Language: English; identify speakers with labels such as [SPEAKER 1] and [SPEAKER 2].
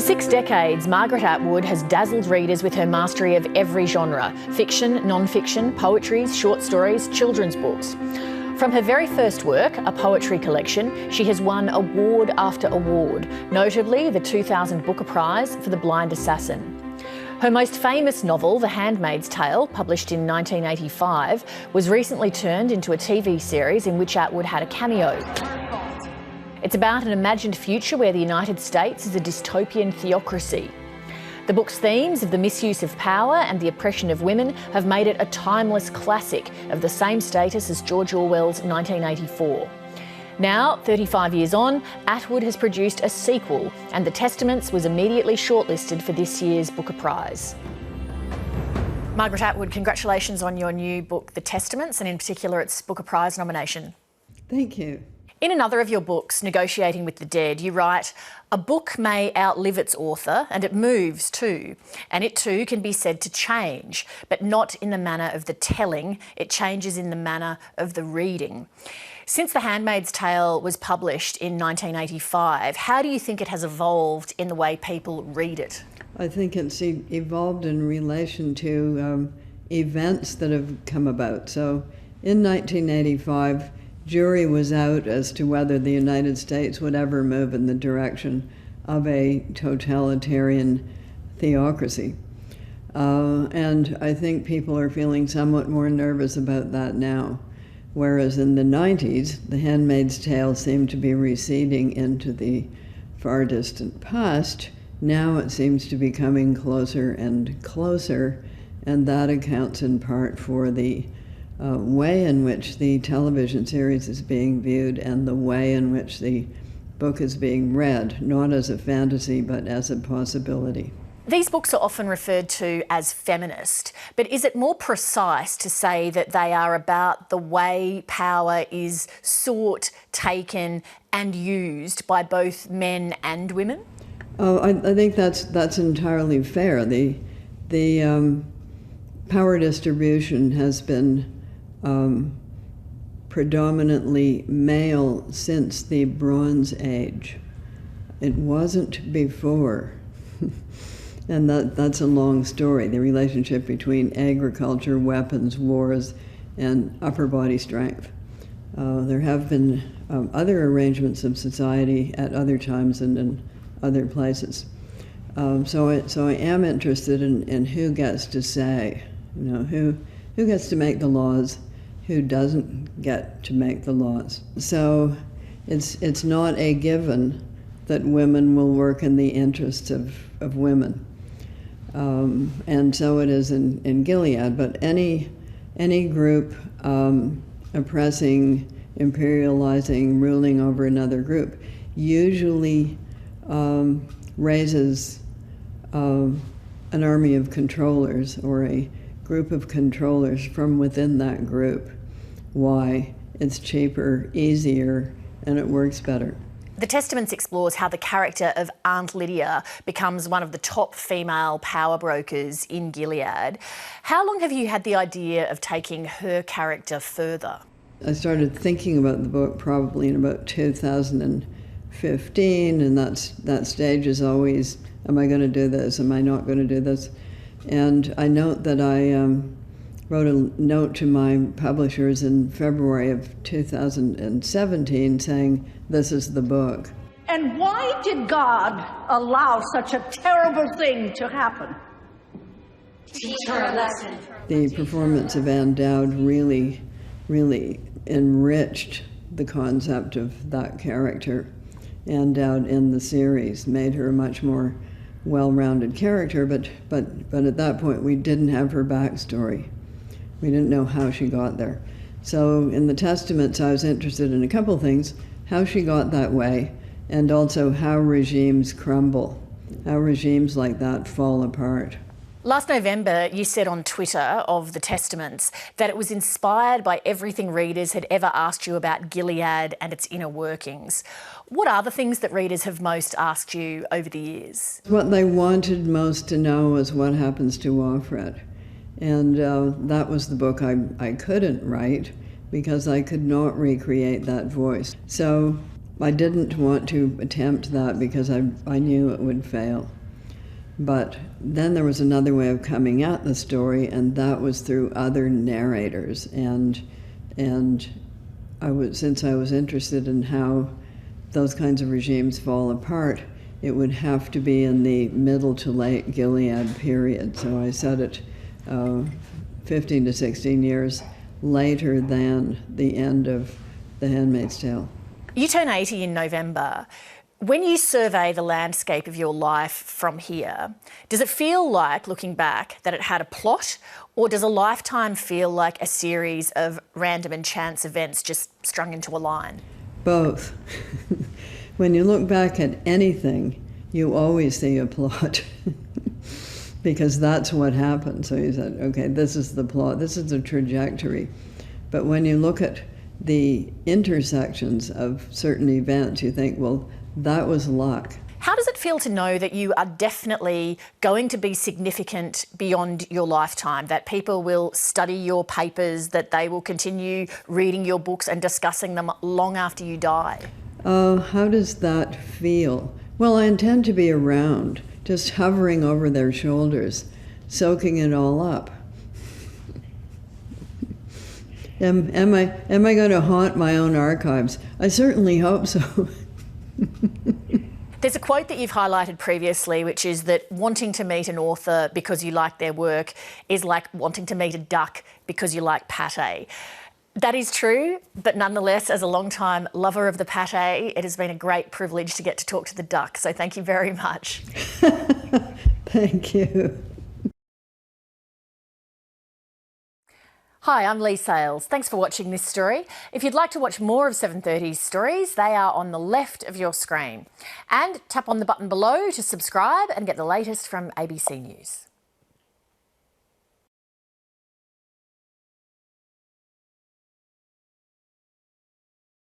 [SPEAKER 1] For 6 decades, Margaret Atwood has dazzled readers with her mastery of every genre: fiction, non-fiction, poetry, short stories, children's books. From her very first work, a poetry collection, she has won award after award, notably the 2000 Booker Prize for The Blind Assassin. Her most famous novel, The Handmaid's Tale, published in 1985, was recently turned into a TV series in which Atwood had a cameo. It's about an imagined future where the United States is a dystopian theocracy. The book's themes of the misuse of power and the oppression of women have made it a timeless classic of the same status as George Orwell's 1984. Now, 35 years on, Atwood has produced a sequel, and The Testaments was immediately shortlisted for this year's Booker Prize. Margaret Atwood, congratulations on your new book, The Testaments, and in particular its Booker Prize nomination.
[SPEAKER 2] Thank you.
[SPEAKER 1] In another of your books, Negotiating with the Dead, you write, "A book may outlive its author, and it moves too, and it too can be said to change, but not in the manner of the telling, it changes in the manner of the reading." Since The Handmaid's Tale was published in 1985, how do you think it has evolved in the way people read it?
[SPEAKER 2] I think it's evolved in relation to events that have come about. So in 1985, jury was out as to whether the United States would ever move in the direction of a totalitarian theocracy. And I think people are feeling somewhat more nervous about that now. Whereas in the 90s, The Handmaid's Tale seemed to be receding into the far distant past. Now it seems to be coming closer and closer, and that accounts in part for the way in which the television series is being viewed and the way in which the book is being read, not as a fantasy, but as a possibility.
[SPEAKER 1] These books are often referred to as feminist, but is it more precise to say that they are about the way power is sought, taken and used by both men and women?
[SPEAKER 2] I think that's entirely fair. The power distribution has been predominantly male since the Bronze Age. It wasn't before. And that's a long story, the relationship between agriculture, weapons, wars, and upper body strength. There have been other arrangements of society at other times and in other places. So I am interested in who gets to say, who gets to make the laws, who doesn't get to make the laws. So it's not a given that women will work in the interests of women. And so it is in Gilead, but any group oppressing, imperializing, ruling over another group usually raises an army of controllers or a group of controllers from within that group. Why? It's cheaper, easier, and it works better.
[SPEAKER 1] The Testaments explores how the character of Aunt Lydia becomes one of the top female power brokers in Gilead. How long have you had the idea of taking her character further?
[SPEAKER 2] I started thinking about the book probably in about 2015, and that stage is always, am I going to do this? Am I not going to do this? And I note that I wrote a note to my publishers in February of 2017 saying, this is the book.
[SPEAKER 3] And why did God allow such a terrible thing to happen? Teach her a lesson.
[SPEAKER 2] The performance of Ann Dowd really, really enriched the concept of that character. Ann Dowd in the series made her a much more well-rounded character, but at that point we didn't have her backstory. We didn't know how she got there. So in the Testaments I was interested in a couple things: how she got that way, and also how regimes crumble, how regimes like that fall apart.
[SPEAKER 1] Last November, you said on Twitter of The Testaments that it was inspired by everything readers had ever asked you about Gilead and its inner workings. What are the things that readers have most asked you over the years?
[SPEAKER 2] What they wanted most to know was what happens to Offred. And that was the book I couldn't write because I could not recreate that voice. So I didn't want to attempt that because I knew it would fail. But then there was another way of coming at the story, and that was through other narrators. And since I was interested in how those kinds of regimes fall apart, it would have to be in the middle to late Gilead period. So I set it 15 to 16 years later than the end of The Handmaid's Tale.
[SPEAKER 1] You turn 80 in November. When you survey the landscape of your life from here, does it feel like, looking back, that it had a plot, or does a lifetime feel like a series of random and chance events just strung into a line?
[SPEAKER 2] Both. When you look back at anything, you always see a plot because that's what happened. So you said, okay, this is the plot, this is the trajectory. But when you look at the intersections of certain events, you think, well, that was luck.
[SPEAKER 1] How does it feel to know that you are definitely going to be significant beyond your lifetime, that people will study your papers, that they will continue reading your books and discussing them long after you die?
[SPEAKER 2] How does that feel? Well, I intend to be around, just hovering over their shoulders, soaking it all up. Am I going to haunt my own archives? I certainly hope so.
[SPEAKER 1] There's a quote that you've highlighted previously, which is that wanting to meet an author because you like their work is like wanting to meet a duck because you like pate. That is true, but nonetheless, as a long-time lover of the pate, it has been a great privilege to get to talk to the duck. So thank you very much.
[SPEAKER 2] Thank you.
[SPEAKER 1] Hi, I'm Leigh Sales. Thanks for watching this story. If you'd like to watch more of 730's stories, they are on the left of your screen. And tap on the button below to subscribe and get the latest from ABC News.